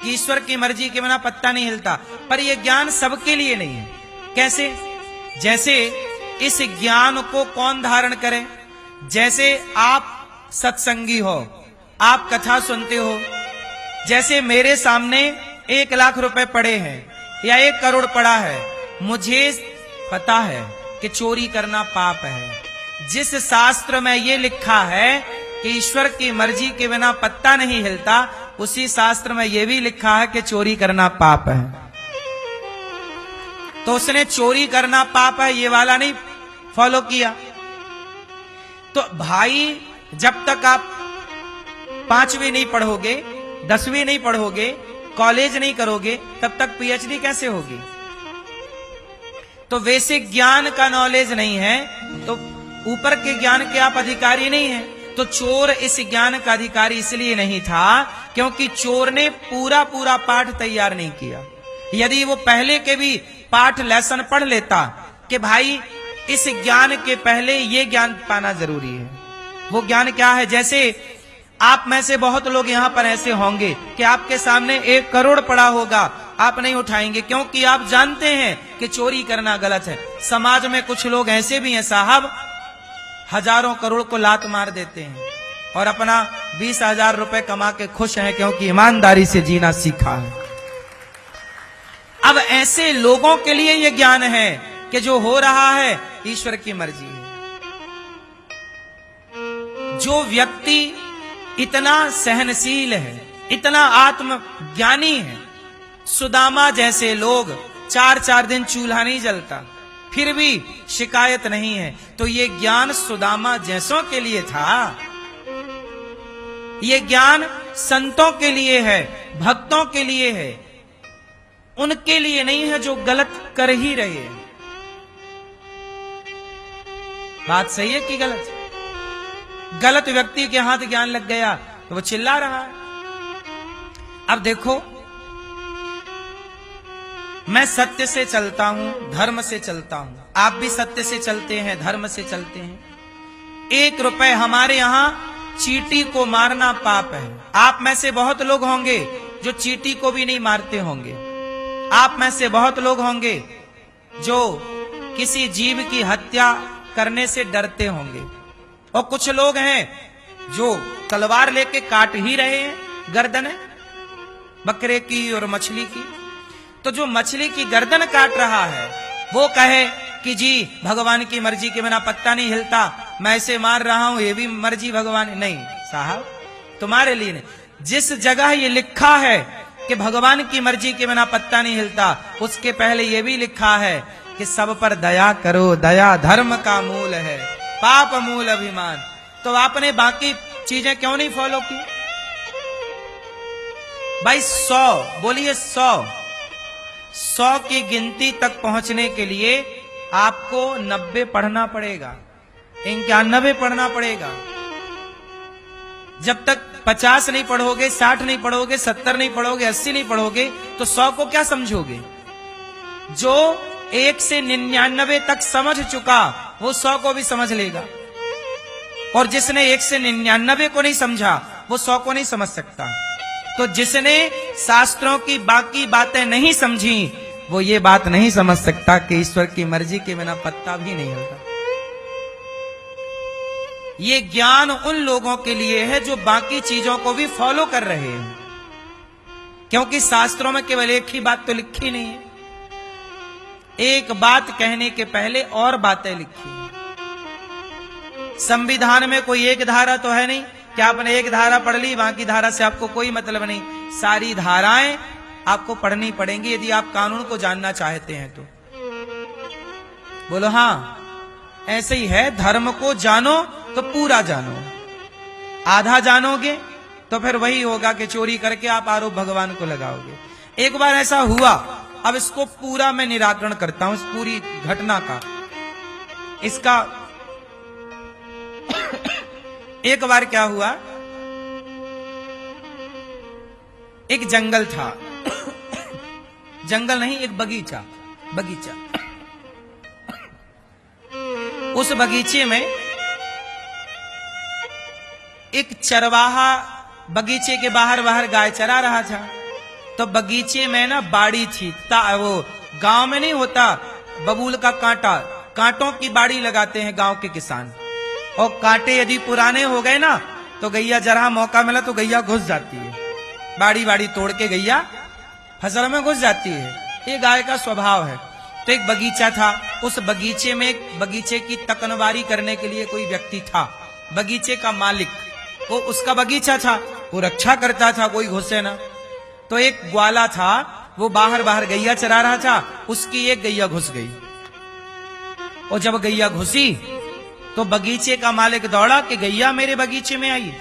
कि ईश्वर की मर्जी के बिना पत्ता नहीं हिलता, पर यह ज्ञान सबके लिए नहीं है। कैसे? जैसे इस ज्ञान को कौन धारण करे? जैसे आप सत्संगी हो, आप कथा सुनते हो, जैसे मेरे सामने 1 लाख रुपए पड़े हैं या 1 करोड़ पड़ा है, मुझे पता है कि चोरी करना पाप है। जिस शास्त्र में ये लिखा है कि ईश्वर की मर्जी के बिना पत्ता नहीं हिलता, उसी शास्त्र में यह भी लिखा है कि चोरी करना पाप है। तो उसने चोरी करना पाप है ये वाला नहीं फॉलो किया। तो भाई, जब तक आप 5वीं नहीं पढ़ोगे, 10वीं नहीं पढ़ोगे, कॉलेज नहीं करोगे, तब तक पीएचडी कैसे होगी? तो वैसे ज्ञान का नॉलेज नहीं है तो ऊपर के ज्ञान के आप अधिकारी नहीं हैं। तो चोर इस ज्ञान का अधिकारी इसलिए नहीं था क्योंकि चोर ने पूरा पूरा पाठ तैयार नहीं किया। यदि वो पहले के भी पाठ लेसन पढ़ लेता कि भाई इस ज्ञान के पहले ये ज्ञान पाना जरूरी है। वो ज्ञान क्या है? जैसे आप में से बहुत लोग यहां पर ऐसे होंगे कि आपके सामने 1 करोड़ पड़ा होगा, आप नहीं उठाएंगे क्योंकि आप जानते हैं कि चोरी करना गलत है। समाज में कुछ लोग ऐसे भी हैं साहब, हजारों करोड़ को लात मार देते हैं और अपना 20,000 रुपए कमा के खुश हैं क्योंकि ईमानदारी से जीना सीखा है। अब ऐसे लोगों के लिए यह ज्ञान है कि जो हो रहा है ईश्वर की मर्जी है। जो व्यक्ति इतना सहनशील है, इतना आत्मज्ञानी है, सुदामा जैसे लोग 4-4 दिन चूल्हा नहीं जलता फिर भी शिकायत नहीं है, तो ये ज्ञान सुदामा जैसों के लिए था। ये ज्ञान संतों के लिए है, भक्तों के लिए है, उनके लिए नहीं है जो गलत कर ही रहे हैं। बात सही है कि गलत? गलत व्यक्ति के हाथ ज्ञान लग गया तो वो चिल्ला रहा है। अब देखो, मैं सत्य से चलता हूं, धर्म से चलता हूं, आप भी सत्य से चलते हैं, धर्म से चलते हैं। 1 रुपए हमारे यहां चींटी को मारना पाप है। आप में से बहुत लोग होंगे जो चींटी को भी नहीं मारते होंगे। आप में से बहुत लोग होंगे जो किसी जीव की हत्या करने से डरते होंगे, और कुछ लोग हैं जो तलवार लेके काट ही रहे हैं गर्दनें बकरे की और मछली की। तो जो मछली की गर्दन काट रहा है वो कहे कि जी भगवान की मर्जी के बिना पत्ता नहीं हिलता, मैं इसे मार रहा हूं, ये भी मर्जी भगवान। नहीं साहब, तुम्हारे लिए नहीं। जिस जगह ये लिखा है कि भगवान की मर्जी के बिना पत्ता नहीं हिलता, उसके पहले ये भी लिखा है कि सब पर दया करो, दया धर्म का मूल है, पाप मूल अभिमान। तो आपने बाकी चीजें क्यों नहीं फॉलो की? भाई 100 बोलिए 100 की गिनती तक पहुंचने के लिए आपको 90 पढ़ना पड़ेगा, 91 पढ़ना पड़ेगा। जब तक 50 नहीं पढ़ोगे, 60 नहीं पढ़ोगे, 70 नहीं पढ़ोगे, 80 नहीं पढ़ोगे तो 100 को क्या समझोगे? जो 1 से 99 तक समझ चुका वो 100 को भी समझ लेगा, और जिसने 1 से 99 को नहीं समझा वो 100 को नहीं समझ सकता। तो जिसने शास्त्रों की बाकी बातें नहीं समझी वो ये बात नहीं समझ सकता कि ईश्वर की मर्जी के बिना पत्ता भी नहीं होता। ये ज्ञान उन लोगों के लिए है जो बाकी चीजों को भी फॉलो कर रहे हैं, क्योंकि शास्त्रों में केवल एक ही बात तो लिखी नहीं है, एक बात कहने के पहले और बातें लिखी हैं। संविधान में कोई एक धारा तो है नहीं कि आपने एक धारा पढ़ ली, बाकी धारा से आपको कोई मतलब नहीं। सारी धाराएं आपको पढ़नी पड़ेंगी यदि आप कानून को जानना चाहते हैं तो। बोलो हाँ, ऐसे ही है। धर्म को जानो तो पूरा जानो, आधा जानोगे तो फिर वही होगा कि चोरी करके आप आरोप भगवान को लगाओगे। एक बार ऐसा हुआ, अब इसको पूरा मैं निराकरण करता हूं, इस पूरी घटना का। इसका एक बार क्या हुआ, एक जंगल था, जंगल नहीं, एक बगीचा। उस बगीचे में एक चरवाहा बगीचे के बाहर गाय चरा रहा था। तो बगीचे में ना बाड़ी थी, वो गांव में नहीं होता बबूल का कांटा, कांटों की बाड़ी लगाते हैं गांव के किसान, और कांटे यदि पुराने हो गए ना तो गैया जरा मौका मिला तो गैया घुस जाती है, बाड़ी बाड़ी तोड़ के गैया फसल में घुस जाती है, ये गाय का स्वभाव है। तो एक बगीचा था, उस बगीचे में बगीचे की तकनवारी करने के लिए कोई व्यक्ति था, बगीचे का मालिक, वो उसका बगीचा था, वो रक्षा करता था कोई घुसे ना। तो एक ग्वाला था, वो बाहर बाहर गैया चरा रहा था, उसकी एक गैया घुस गई, और जब गैया घुसी तो बगीचे का मालिक दौड़ा कि गैया मेरे बगीचे में आई,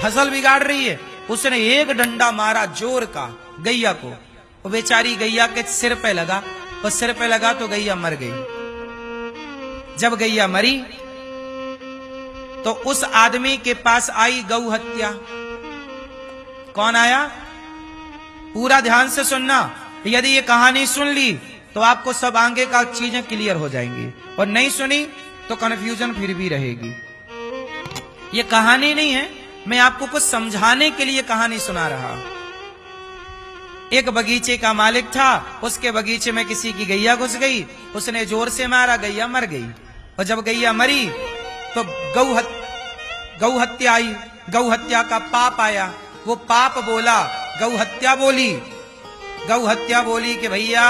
फसल बिगाड़ रही है। उसने एक डंडा मारा जोर का गैया को, वो बेचारी गैया के सिर पे लगा, और सिर पे लगा तो गैया मर गई। जब गैया मरी तो उस आदमी के पास आई गौ हत्या। कौन आया? पूरा ध्यान से सुनना, यदि ये कहानी सुन ली तो आपको सब आगे का चीजें क्लियर हो जाएंगी, और नहीं सुनी तो कंफ्यूजन फिर भी रहेगी। ये कहानी नहीं है, मैं आपको कुछ समझाने के लिए कहानी सुना रहा। एक बगीचे का मालिक था, उसके बगीचे में किसी की गैया घुस गई, उसने जोर से मारा, गैया मर गई। और जब गैया मरी तो गौ हत्या आई, गौ हत्या का पाप आया। वो पाप बोला, गौ हत्या बोली, गौ हत्या बोली कि भैया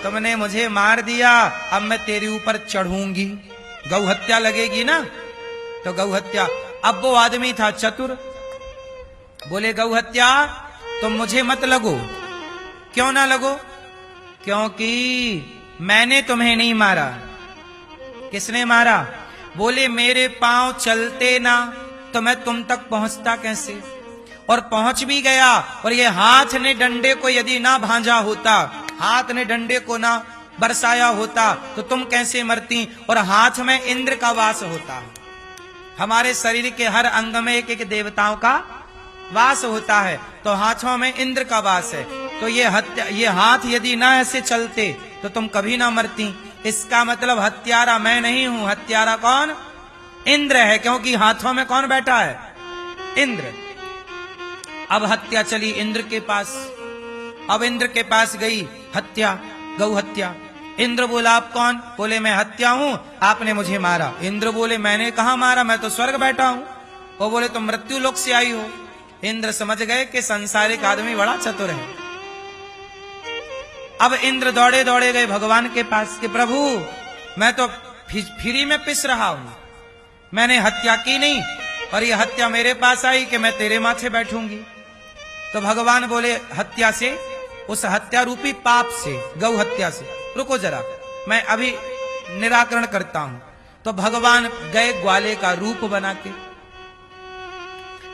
तुमने मुझे मार दिया, अब मैं तेरे ऊपर चढ़ूंगी, गौ हत्या लगेगी ना। तो गौ हत्या, अब वो आदमी था चतुर, बोले गौ हत्या तुम मुझे मत लगो। क्यों ना लगो? क्योंकि मैंने तुम्हें नहीं मारा। किसने मारा? बोले मेरे पांव चलते ना तो मैं तुम तक पहुंचता कैसे, और पहुंच भी गया। और ये हाथ ने डंडे को यदि ना भांजा होता, हाथ ने डंडे को ना बरसाया होता तो तुम कैसे मरती। और हाथ में इंद्र का वास होता, हमारे शरीर के हर अंग में एक एक देवताओं का वास होता है, तो हाथों में इंद्र का वास है। तो ये हाथ यदि ना ऐसे चलते तो तुम कभी ना मरती। इसका मतलब हत्यारा मैं नहीं हूं, हत्यारा कौन? इंद्र है, क्योंकि हाथों में कौन बैठा है? इंद्र। अब हत्या चली इंद्र के पास, अब इंद्र के पास गई हत्या, गौ हत्या। इंद्र बोला आप कौन? बोले मैं हत्या हूं, आपने मुझे मारा। इंद्र बोले मैंने कहा मारा, मैं तो स्वर्ग बैठा हूं। वो बोले तुम मृत्यु लोक से आई हो। इंद्र समझ गए कि संसारिक आदमी बड़ा चतुर है। अब इंद्र दौड़े दौड़े गए भगवान के पास कि प्रभु मैं तो फ्री में पिस रहा हूं, मैंने हत्या की नहीं, और ये हत्या मेरे पास आई कि मैं तेरे माथे बैठूंगी। तो भगवान बोले हत्या से, उस हत्या रूपी पाप से, गौ हत्या से, रुको जरा मैं अभी निराकरण करता हूं। तो भगवान गए ग्वाले का रूप बना के।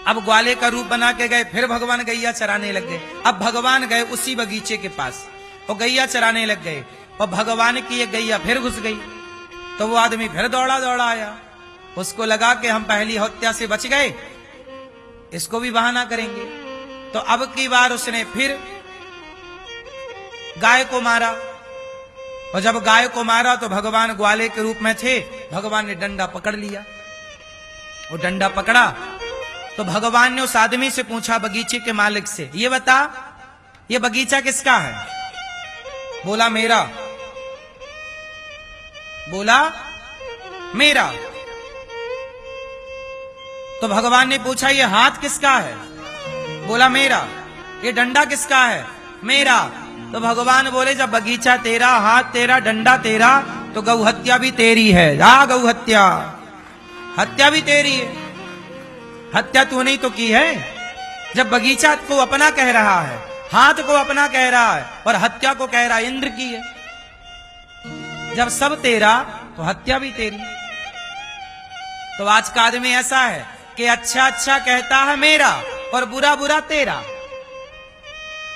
अब ग्वाले का रूप बना के गए, फिर भगवान गैया चराने लग गए। अब भगवान गए उसी बगीचे के पास, और गैया चराने लग गए, और भगवान की एक गैया फिर घुस गई। तो वो आदमी फिर दौड़ा दौड़ा आया, उसको लगा कि हम पहली हत्या से बच गए, इसको भी बहाना करेंगे। तो अब की बार उसने फिर गाय को मारा, और जब गाय को मारा तो भगवान ग्वाले के रूप में थे, भगवान ने डंडा पकड़ लिया। वो डंडा पकड़ा तो भगवान ने उस आदमी से पूछा, बगीचे के मालिक से, ये बता ये बगीचा किसका है? बोला मेरा। बोला मेरा। तो भगवान ने पूछा ये हाथ किसका है? बोला मेरा। ये डंडा किसका है? मेरा। तो भगवान बोले जब बगीचा तेरा, हाथ तेरा, डंडा तेरा, तो गौ हत्या भी तेरी है। गौ हत्या, हत्या भी तेरी है। हत्या तूने ही तो की है। जब बगीचा को अपना कह रहा है, हाथ को अपना कह रहा है, और हत्या को कह रहा है इंद्र की है। जब सब तेरा तो हत्या भी तेरी। तो आज का आदमी ऐसा है कि अच्छा अच्छा कहता है मेरा और बुरा बुरा तेरा।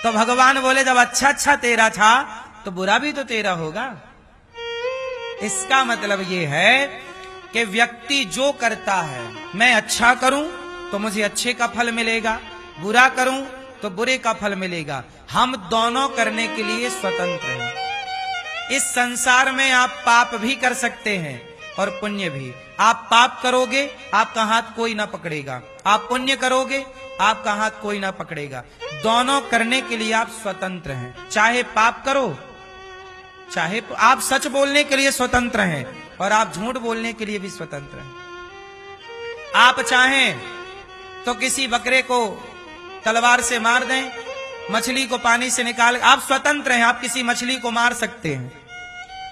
तो भगवान बोले जब अच्छा अच्छा तेरा था तो बुरा भी तो तेरा होगा। इसका मतलब ये है कि व्यक्ति जो करता है, मैं अच्छा करूं तो मुझे अच्छे का फल मिलेगा, बुरा करूं तो बुरे का फल मिलेगा। हम दोनों करने के लिए स्वतंत्र हैं। इस संसार में आप पाप भी कर सकते हैं और पुण्य भी। आप पाप करोगे, आपका हाथ कोई ना पकड़ेगा, आप पुण्य करोगे, आपका हाथ कोई ना पकड़ेगा। दोनों करने के लिए आप स्वतंत्र हैं। चाहे पाप करो, चाहे आप सच बोलने के लिए स्वतंत्र हैं और आप झूठ बोलने के लिए भी स्वतंत्र हैं। आप चाहें तो किसी बकरे को तलवार से मार दें, मछली को पानी से निकाल, आप स्वतंत्र हैं। आप किसी मछली को मार सकते हैं,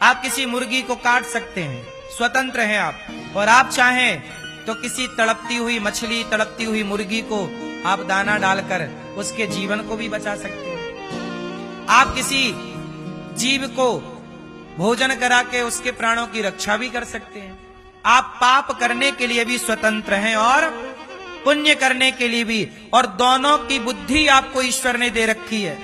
आप किसी मुर्गी को काट सकते हैं, स्वतंत्र हैं आप। और आप चाहें तो किसी तड़पती हुई मछली, तड़पती हुई मुर्गी को आप दाना डालकर उसके जीवन को भी बचा सकते हैं। आप किसी जीव को भोजन करा के उसके प्राणों की रक्षा भी कर सकते हैं। आप पाप करने के लिए भी स्वतंत्र हैं और पुण्य करने के लिए भी, और दोनों की बुद्धि आपको ईश्वर ने दे रखी है।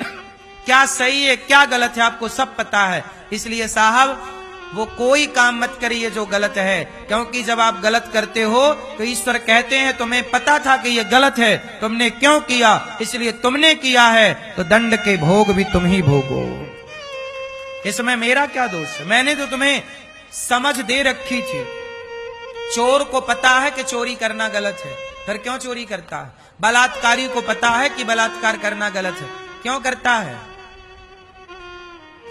क्या सही है क्या गलत है आपको सब पता है। इसलिए साहब वो कोई काम मत करिए जो गलत है, क्योंकि जब आप गलत करते हो तो ईश्वर कहते हैं तुम्हें पता था कि ये गलत है, तुमने क्यों किया, इसलिए तुमने किया है तो दंड के भोग भी तुम ही भोगो। इसमें मेरा क्या दोष है, मैंने तो तुम्हें समझ दे रखी थी। चोर को पता है कि चोरी करना गलत है, फिर क्यों चोरी करता है। बलात्कारी को पता है कि बलात्कार करना गलत है, क्यों करता है।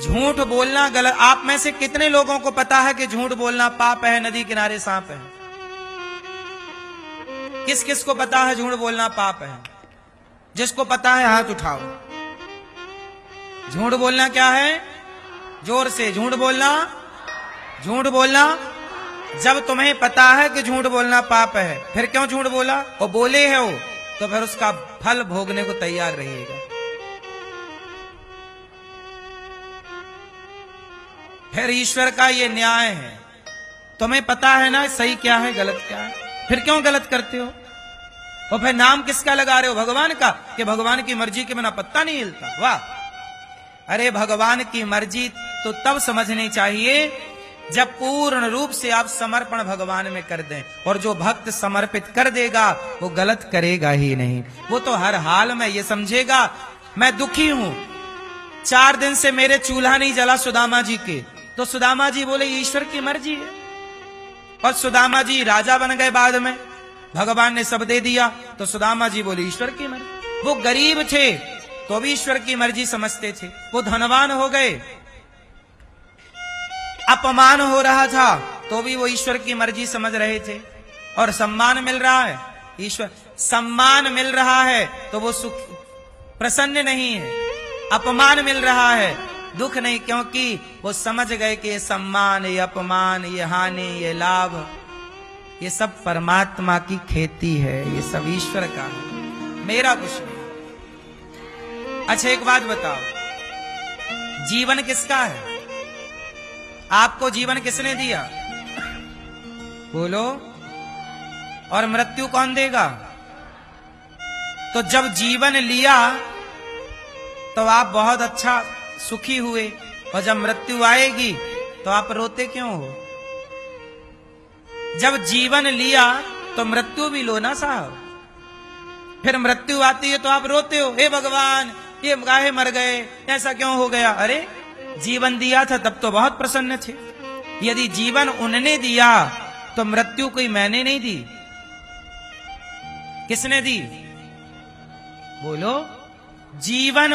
झूठ बोलना गलत, आप में से कितने लोगों को पता है कि झूठ बोलना पाप है, नदी किनारे सांप है। किस किस को पता है झूठ बोलना पाप है। जिसको पता है हाथ उठाओ। झूठ बोलना क्या है, जोर से झूठ बोलना। झूठ बोलना, जब तुम्हें पता है कि झूठ बोलना पाप है, फिर क्यों झूठ बोला, और बोले है वो, तो फिर उसका फल भोगने को तैयार रहिएगा। फिर ईश्वर का ये न्याय है, तुम्हें पता है ना सही क्या है गलत क्या है, फिर क्यों गलत करते हो। और फिर नाम किसका लगा रहे हो, भगवान का, कि भगवान की मर्जी के बिना पत्ता नहीं हिलता। वाह, अरे भगवान की मर्जी तो तब समझनी चाहिए जब पूर्ण रूप से आप समर्पण भगवान में कर दें। और जो भक्त समर्पित कर देगा वो गलत करेगा ही नहीं। वो तो हर हाल में ये समझेगा मैं दुखी हूं, 4 दिन से मेरे चूल्हा नहीं जला सुदामा जी के, तो सुदामा जी बोले ईश्वर की मर्जी है। और सुदामा जी राजा बन गए बाद में, भगवान ने सब दे दिया, तो सुदामा जी बोले ईश्वर की मर्जी। वो गरीब थे तो भी ईश्वर की मर्जी समझते थे, वो धनवान हो गए, अपमान हो रहा था तो भी वो ईश्वर की मर्जी समझ रहे थे। और सम्मान मिल रहा है, ईश्वर सम्मान मिल रहा है तो वो सुख प्रसन्न नहीं है, अपमान मिल रहा है दुख नहीं, क्योंकि वो समझ गए कि ये सम्मान, ये अपमान, ये हानि, ये लाभ, ये सब परमात्मा की खेती है, ये सब ईश्वर का है, मेरा कुछ नहीं। अच्छा एक बात बताओ, जीवन किसका है, आपको जीवन किसने दिया, बोलो। और मृत्यु कौन देगा। तो जब जीवन लिया तो आप बहुत अच्छा सुखी हुए, और जब मृत्यु आएगी तो आप रोते क्यों हो। जब जीवन लिया तो मृत्यु भी लो ना साहब, फिर मृत्यु आती है तो आप रोते हो, हे भगवान ये काहे मर गए, ऐसा क्यों हो गया। अरे जीवन दिया था तब तो बहुत प्रसन्न थे। यदि जीवन उन्होंने दिया तो मृत्यु कोई मैंने नहीं दी, किसने दी, बोलो। जीवन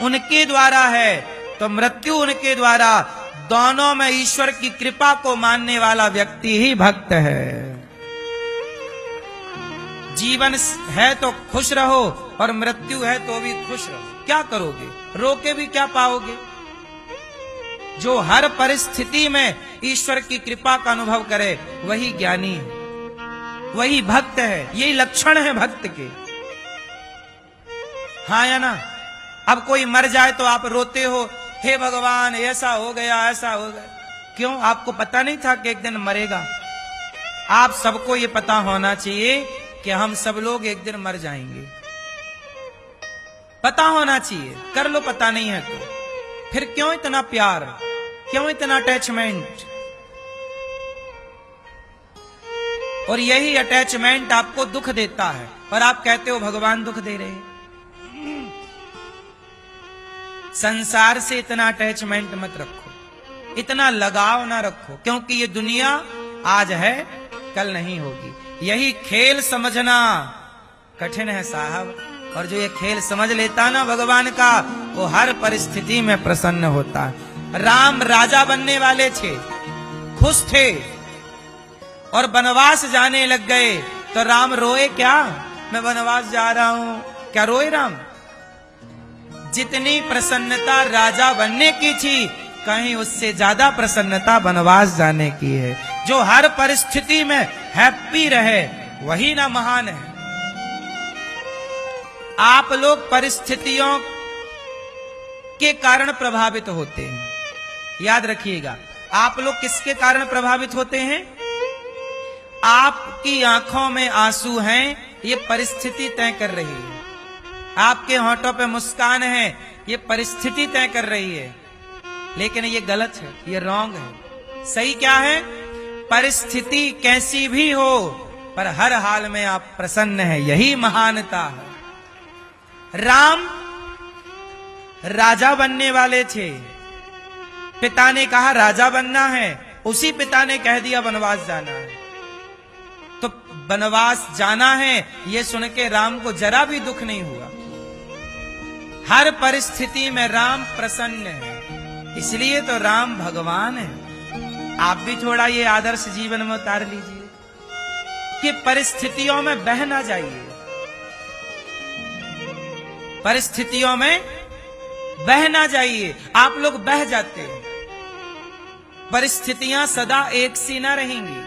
उनके द्वारा है तो मृत्यु उनके द्वारा, दोनों में ईश्वर की कृपा को मानने वाला व्यक्ति ही भक्त है। जीवन है तो खुश रहो और मृत्यु है तो भी खुश रहो। क्या करोगे, रो के भी क्या पाओगे। जो हर परिस्थिति में ईश्वर की कृपा का अनुभव करे वही ज्ञानी है, वही भक्त है। यही लक्षण है भक्त के, हाँ या ना। अब कोई मर जाए तो आप रोते हो, हे भगवान ऐसा हो गया ऐसा हो गया, क्यों, आपको पता नहीं था कि एक दिन मरेगा। आप सबको ये पता होना चाहिए कि हम सब लोग एक दिन मर जाएंगे, पता होना चाहिए। कर लो पता नहीं है तो फिर क्यों इतना प्यार, क्यों इतना अटैचमेंट। और यही अटैचमेंट आपको दुख देता है, और आप कहते हो भगवान दुख दे रहे हैं। संसार से इतना अटैचमेंट मत रखो, इतना लगाव ना रखो, क्योंकि ये दुनिया आज है कल नहीं होगी। यही खेल समझना कठिन है साहब, और जो ये खेल समझ लेता ना भगवान का, वो हर परिस्थिति में प्रसन्न होता है। राम राजा बनने वाले थे, खुश थे, और वनवास जाने लग गए तो राम रोए क्या? मैं वनवास जा रहा हूं, क्या रोए राम? जितनी प्रसन्नता राजा बनने की थी, कहीं उससे ज्यादा प्रसन्नता वनवास जाने की है। जो हर परिस्थिति में हैप्पी रहे, वही ना महान है। आप लोग परिस्थितियों के कारण प्रभावित होते हैं, याद रखिएगा। आप लोग किसके कारण प्रभावित होते हैं? आपकी आंखों में आंसू हैं, ये परिस्थिति तय कर रही है। आपके होंठों पे मुस्कान है, ये परिस्थिति तय कर रही है। लेकिन ये गलत है, ये रॉन्ग है। सही क्या है? परिस्थिति कैसी भी हो, पर हर हाल में आप प्रसन्न हैं, यही महानता है। राम राजा बनने वाले थे, पिता ने कहा राजा बनना है, उसी पिता ने कह दिया वनवास जाना है। तो वनवास जाना है, ये सुन के राम को जरा भी दुख नहीं हुआ। हर परिस्थिति में राम प्रसन्न है, इसलिए तो राम भगवान है। आप भी थोड़ा ये आदर्श जीवन में उतार लीजिए कि परिस्थितियों में बह ना जाइए, परिस्थितियों में बह ना जाइए। आप लोग बह जाते हैं। परिस्थितियां सदा एक सी ना रहेंगी,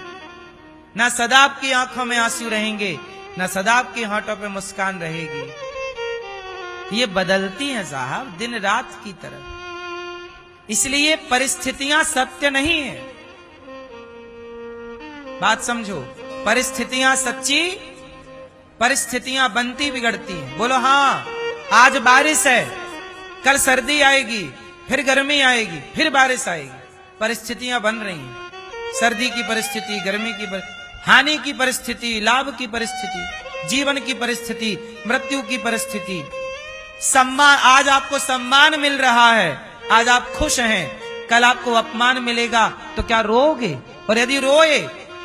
ना सदा आपकी आंखों में आंसू रहेंगे, ना सदा आपकी होंठों पे मुस्कान रहेगी। ये बदलती हैं साहब, दिन रात की तरह। इसलिए परिस्थितियां सत्य नहीं है। बात समझो, परिस्थितियां सच्ची, परिस्थितियां बनती बिगड़ती हैं। बोलो हाँ, आज बारिश है, कल सर्दी आएगी, फिर गर्मी आएगी, फिर बारिश आएगी। परिस्थितियां बन रही हैं। सर्दी की परिस्थिति, गर्मी की हानि की परिस्थिति, लाभ की परिस्थिति, जीवन की परिस्थिति, मृत्यु की परिस्थिति। सम्मान, आज आपको सम्मान मिल रहा है, आज आप खुश हैं, कल आपको अपमान मिलेगा तो क्या रोओगे? और यदि रोए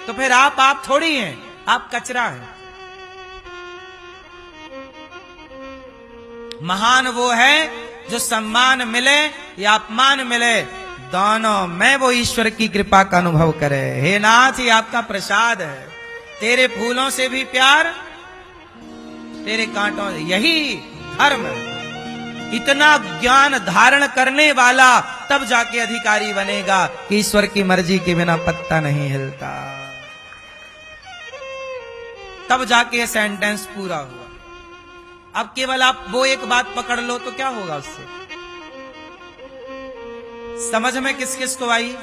तो फिर आप थोड़ी हैं, आप कचरा हैं। महान वो है जो सम्मान मिले या अपमान मिले, दोनों में वो ईश्वर की कृपा का अनुभव करे। हे नाथ, ये आपका प्रसाद है। तेरे फूलों से भी प्यार, तेरे कांटों से, यही धर्म है। इतना ज्ञान धारण करने वाला तब जाके अधिकारी बनेगा। ईश्वर की मर्जी के बिना पत्ता नहीं हिलता, तब जाके सेंटेंस पूरा हुआ। अब केवल आप वो एक बात पकड़ लो तो क्या होगा उससे? समझ में किस किस को आई?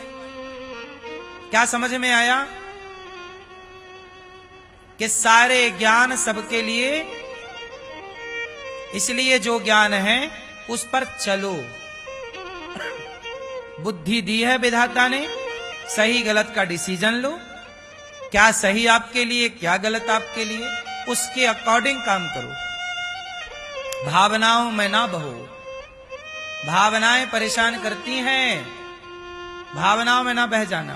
क्या समझ में आया? कि सारे ज्ञान सबके लिए, इसलिए जो ज्ञान है उस पर चलो। बुद्धि दी है विधाता ने, सही गलत का डिसीजन लो। क्या सही आपके लिए, क्या गलत आपके लिए, उसके अकॉर्डिंग काम करो। भावनाओं में ना बहो, भावनाएं परेशान करती हैं, भावनाओं में ना बह जाना।